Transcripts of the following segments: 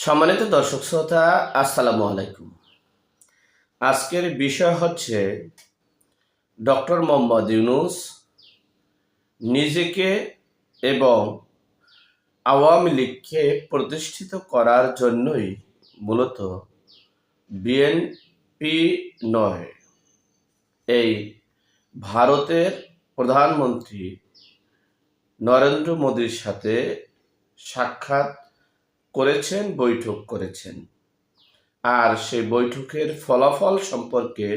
সম্মানিত দর্শক শ্রোতা, আসসালামু আলাইকুম। আজকের বিষয় হচ্ছে ডক্টর মোহাম্মদ ইউনূস নিজেকে এবং আওয়ামী লীগকে প্রতিষ্ঠিত করার জন্যই মূলত বিএনপি নয়, এই ভারতের প্রধানমন্ত্রী নরেন্দ্র মোদীর সাথে সাক্ষাৎ করেছেন, বৈঠক করেছেন। আর সেই বৈঠকের ফলাফল সম্পর্কে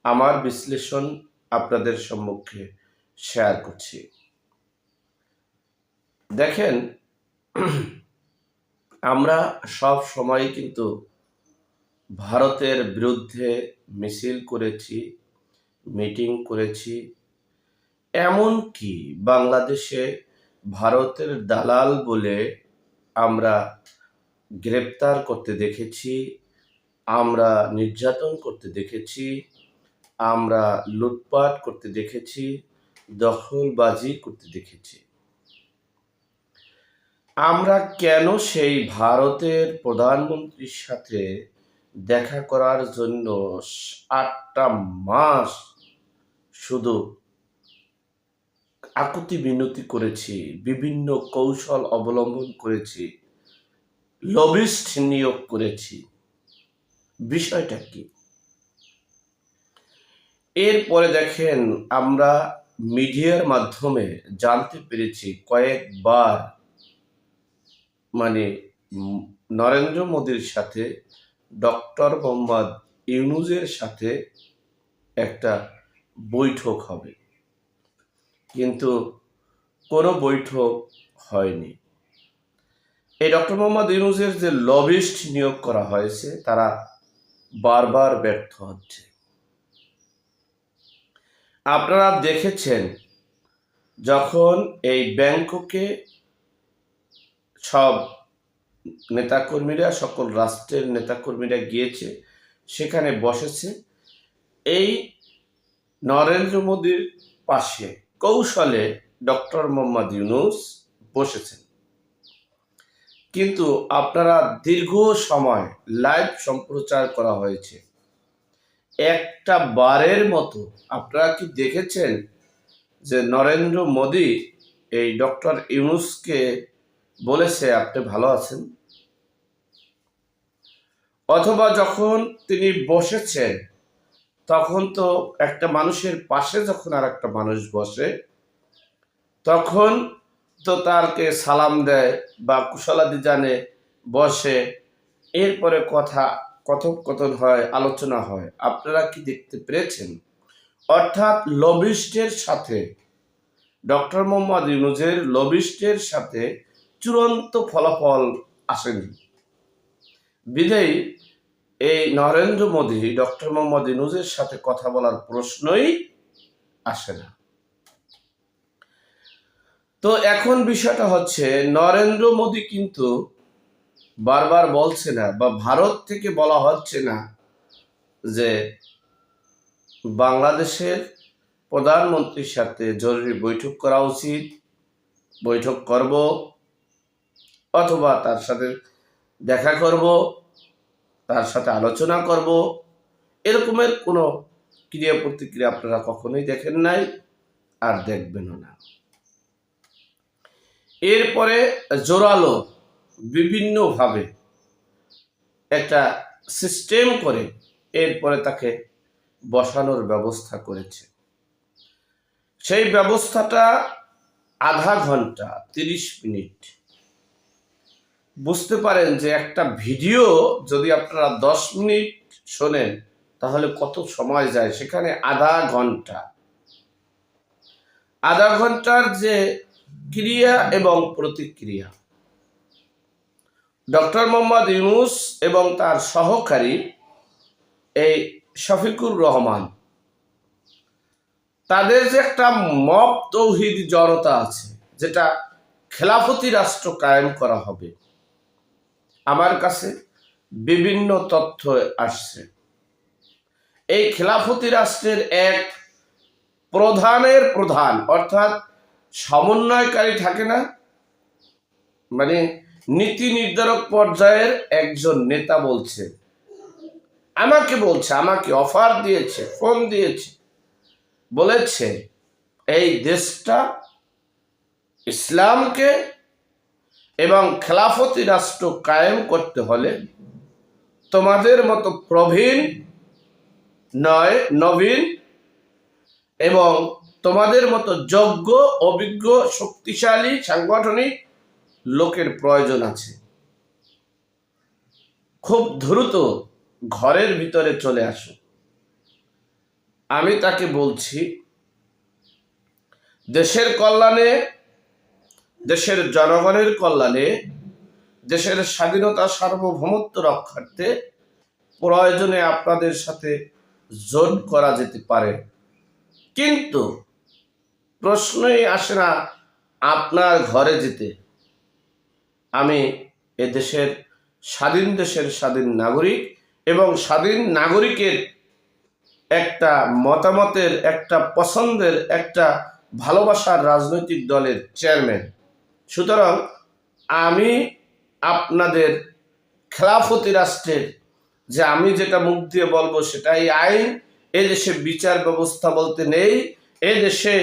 আমার বিশ্লেষণ আপনাদের সম্মুখে শেয়ার করছি। দেখেন, আমরা সব সময় কিন্তু ভারতের বিরুদ্ধে মিছিল করেছি, মিটিং করেছি, এমনকি বাংলাদেশে ভারতের দালাল বলে আমরা গ্রেপ্তার করতে দেখেছি, আমরা নির্যাতন করতে দেখেছি, আমরা লুটপাট করতে দেখেছি, দখলবাজি করতে দেখেছি। আমরা কেন সেই ভারতের প্রধানমন্ত্রীর সাথে দেখা করার জন্য 8টা মাস শুধু আকুতি বিনতি করেছি, বিভিন্ন কৌশল অবলম্বন করেছি, লবিস্ট নিয়োগ করেছি? বিষয়টা কি? এরপরে দেখেন, আমরা মিডিয়ার মাধ্যমে জানতে পেরেছি কয়েকবার নরেন্দ্র মোদীর সাথে ডক্টর মোহাম্মদ ইউনূসের সাথে একটা বৈঠক হবে, কিন্তু কোনো বৈঠক হয়নি। এই ডক্টর মোহাম্মদ ইউনূসের যে লবিস্ট নিয়োগ করা হয়েছে তারা বারবার ব্যর্থ হচ্ছে। আপনারা দেখেছেন, যখন এই ব্যাংককে সব নেতাকর্মীরা, সকল রাষ্ট্রের নেতাকর্মীরা গিয়েছে, সেখানে বসেছে, এই নরেন্দ্র মোদীর পাশে কৌশলে ডক্টর মোহাম্মদ ইউনূস বসেছেন। কিন্তু আপনারা দীর্ঘ সময় লাইভ সম্প্রচার করা হয়েছে, একটা বারের মতো আপনারা কি দেখেছেন যে নরেন্দ্র মোদী এই ডক্টর ইউনূসকে বলেছে আপনি ভালো আছেন? অথবা যখন তিনি বসেছেন তখন তো একটা মানুষের পাশে যখন আর একটা মানুষ বসে তখন তো তারকে সালাম দেয় বা কুশলাদি জানে, বসে, এরপরে কথোপকথন হয়, আলোচনা হয়। আপনারা কি দেখতে পেরেছেন? অর্থাৎ লবিস্টের সাথে, ডক্টর মোহাম্মদ ইউনূসের লবিস্টের সাথে চূড়ান্ত ফলাফল আসেনি। বিধেয় এই নরেন্দ্র মোদী ডক্টর মোহাম্মদ ইউনূসের সাথে কথা বলার প্রশ্নই আসে না। তো এখন বিষয়টা হচ্ছে, নরেন্দ্র মোদী কিন্তু বারবার বলছে না, বা ভারত থেকে বলা হচ্ছে না যে বাংলাদেশের প্রধানমন্ত্রীর সাথে জরুরি বৈঠক করা উচিত, বৈঠক করব, অথবা তার সাথে দেখা করব, তার সাথে আলোচনা করব। এরকমের কোনো ক্রিয়া প্রতিক্রিয়া আপনারা কখনোই দেখেন নাই, আর দেখবেনও না। এরপরে জোরালো বিভিন্নভাবে একটা সিস্টেম করে এরপরে তাকে বসানোর ব্যবস্থা করেছে। সেই ব্যবস্থাটা আধা ঘন্টা 30 মিনিট। বুঝতে পারেন যে একটা ভিডিও যদি আপনারা 10 মিনিট শোনেন তাহলে কত সময় যায়, সেখানে আধা ঘন্টার যে ক্রিয়া এবং প্রতিক্রিয়া, ডক্টর মোহাম্মদ ইউনূস এবং তার সহকারী এই শফিকুর রহমান, তাদের যে একটা মব তৌহিদ জনতা আছে, যেটা খেলাফতি রাষ্ট্র কায়েম করা হবে, আমার কাছে বিভিন্ন তথ্য আসছে। এই খেলাফতি রাষ্ট্রের এক প্রধানের প্রধান, অর্থাৎ সমন্বয়কারী থাকে না, নীতি নির্ধারক পর্যায়ের একজন নেতা বলছে, আমাকে অফার দিয়েছে, ফোন দিয়েছে, বলেছে এই দেশটা ইসলামকে এবং খেলাফতি রাষ্ট্র কায়েম করতে হলে তোমাদের মতো প্রবীণ নবীন এবং তোমাদের মতো যোগ্য, অভিজ্ঞ, শক্তিশালী সাংগঠনিক লোকের প্রয়োজন আছে। খুব দ্রুত ঘরের ভিতরে চলে আসো। আমি তাকে বলছি, দেশের কল্যাণে, দেশের জনগণের কল্যাণে, দেশের স্বাধীনতা সার্বভৌমত্ব রক্ষার্থে প্রয়োজনে আপনাদের সাথে জোট করা যেতে পারে, কিন্তু প্রশ্নই আসে না আপনার ঘরে যেতে। আমি এ দেশের স্বাধীন নাগরিক এবং স্বাধীন নাগরিকের একটা মতামতের, একটা পছন্দের, একটা ভালোবাসার রাজনৈতিক দলের চেয়ারম্যান। সুতরাং আমি আপনাদের খেলাফতি রাষ্ট্রের যে আমি যেটা মুখ দিয়ে বলবো সেটাই আইন। এ দেশে বিচার ব্যবস্থা বলতে নেই, এ দেশে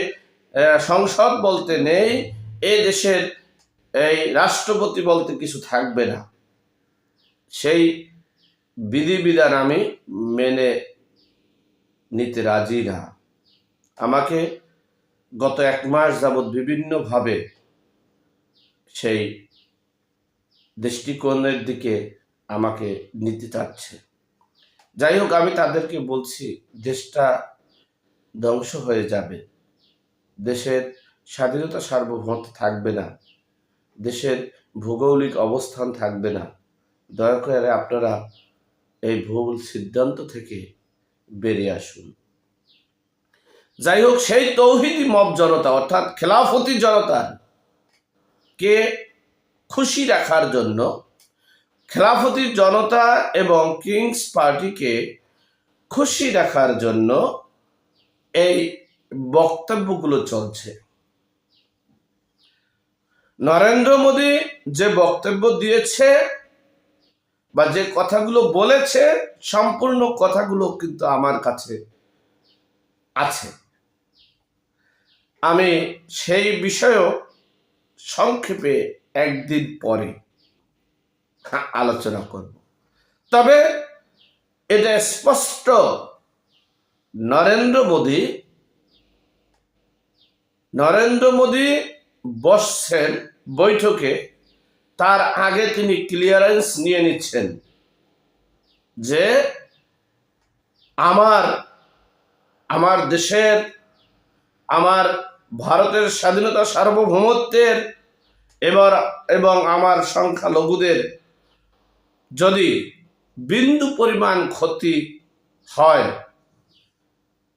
সংসদ বলতে নেই, এ দেশের এই রাষ্ট্রপতি বলতে কিছু থাকবে না। সেই বিধিবিধান আমি মেনে নিতে রাজি না। আমাকে গত 1 মাস যাবৎ বিভিন্নভাবে সেই দৃষ্টিকোণের দিকে আমাকে নিতে চাচ্ছে। যাই হোক, আমি তাদেরকে বলছি, দেশটা ধ্বংস হয়ে যাবে, দেশের স্বাধীনতা সার্বভৌমত্ব থাকবে না, দেশের ভৌগোলিক অবস্থান থাকবে না। দয়া করে আপনারা এই ভুল সিদ্ধান্ত থেকে বেরিয়ে আসুন। যাই হোক, সেই তৌহিদি মব জনতা অর্থাৎ খেলাফতি জনতার কে খুশি রাখার জন্য, খেলাফতি জনতা এবং কিংস পার্টিকে খুশি রাখার জন্য এই বক্তব্যগুলো চলছে। নরেন্দ্র মোদী যে বক্তব্য দিয়েছে বা যে কথাগুলো বলেছে, সম্পূর্ণ কথাগুলো কিন্তু আমার কাছে আছে। আমি সেই বিষয়েও সংক্ষেপে একদিন পরে আলোচনা করব। তবে এটা স্পষ্ট, নরেন্দ্র মোদী বসছেন বৈঠকে, তার আগে তিনি ক্লিয়ারেন্স নিয়ে নিচ্ছেন যে আমার দেশের, আমার ভারতের স্বাধীনতা সার্বভৌমত্বের এবং আমার সংখ্যালঘুদের যদি বিন্দু পরিমাণ ক্ষতি হয়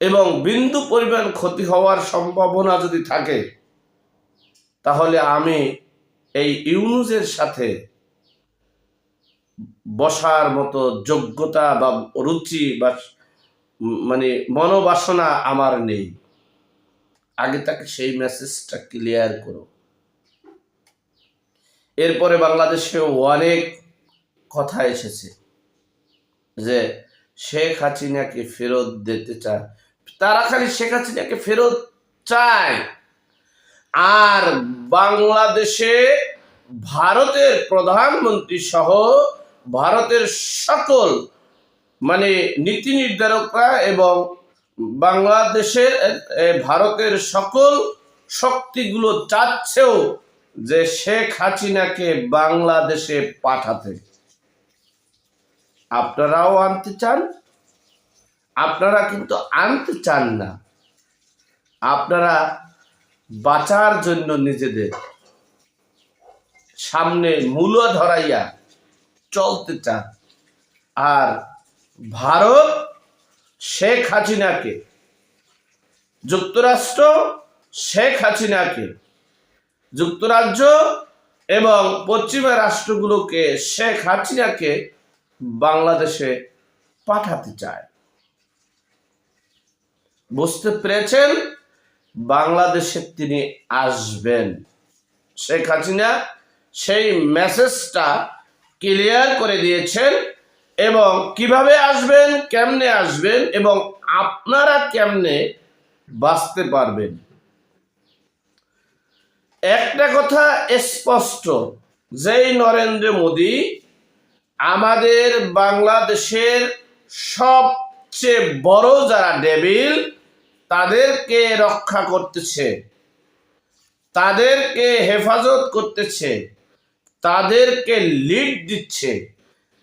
এবং বিন্দু পরিমাণ ক্ষতি হওয়ার সম্ভাবনা যদি থাকে, তাহলে আমি এই ইউনূসের সাথে বসার মতো যোগ্যতা বা রুচি বা মনোবাসনা আমার নেই। আগে তাকে সেই মেসেজটা ক্লিয়ার করো। এরপরে বাংলাদেশে অনেক কথা এসেছে যে শেখ হাসিনাকে ফেরত দিতে চায়। তারা খালি শেখ হাসিনাকে ফেরত চায়, আর বাংলাদেশে ভারতের প্রধানমন্ত্রী সহ ভারতের সকল নীতি নির্ধারকরা এবং বাংলাদেশের ভারতের সকল শক্তিগুলো চাচ্ছেও যে শেখ হাসিনাকে বাংলাদেশে পাঠাতে। আপনারাও আনতে চান, আপনারা কিন্তু আনতে চান না। আপনারা বাঁচার জন্য নিজেদের সামনে মূল ধরাইয়া চলতে চান। আর ভারত শেখ হাসিনাকে, যুক্তরাষ্ট্র শেখ হাসিনাকে, যুক্তরাজ্য এবং পশ্চিমা রাষ্ট্রগুলোকে শেখ হাসিনাকে বাংলাদেশে পাঠাতে চায়। বুঝতে পেরেছেন? বাংলাদেশে তিনি আসবেন। শেখ হাসিনা সেই মেসেজটা ক্লিয়ার করে দিয়েছেন এবং কিভাবে আসবেন, কেমনে আসবেন এবং আপনারা কেমনে বাঁচতে পারবেন। একটা কথা স্পষ্ট, যেই নরেন্দ্র মোদী আমাদের বাংলাদেশের সবচেয়ে বড় যারা ডেভিল তাদেরকে রক্ষা করতেছে, তাদেরকে হেফাজত করতেছে, তাদেরকে লিড দিচ্ছে,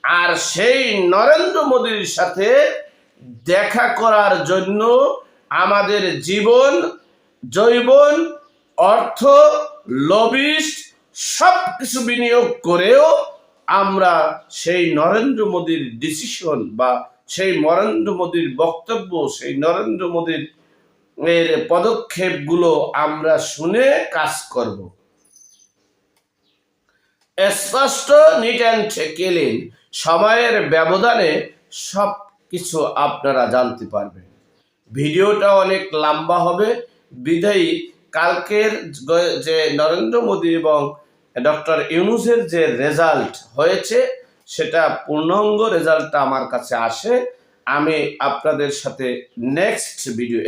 আর সেই নরেন্দ্র মোদীর সাথে দেখা করার জন্য আমাদের জীবন, যৌবন, অর্থ, লবিস্ট সব কিছু বিনিয়োগ করেও আমরা সেই নরেন্দ্র মোদীর ডিসিশন বা সেই নরেন্দ্র মোদীর বক্তব্য, সেই নরেন্দ্র মোদীর এর পদক্ষেপগুলো আমরা শুনে কাজ করব। স্পষ্ট, নিট অ্যান্ড ক্লিন, সময়ের ব্যবধানে সব কিছু আপনারা জানতে পারবেন। ভিডিওটা অনেক লম্বা হবে বিধায়ী কালকের যে নরেন্দ্র মোদী এবং ডক্টর ইউনূসের যে রেজাল্ট হয়েছে সেটা পূর্ণাঙ্গ রেজাল্টটা আমার কাছে আসে, আমি আপনাদের সাথে নেক্সট ভিডিও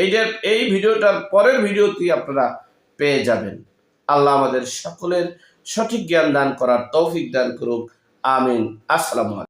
এই ভিডিওটার পরের ভিডিওটি আপনারা পেয়ে যাবেন। আল্লাহ আমাদের সকলের সঠিক জ্ঞান দান করার তৌফিক দান করুক। আমিন। আসসালামু আলাইকুম।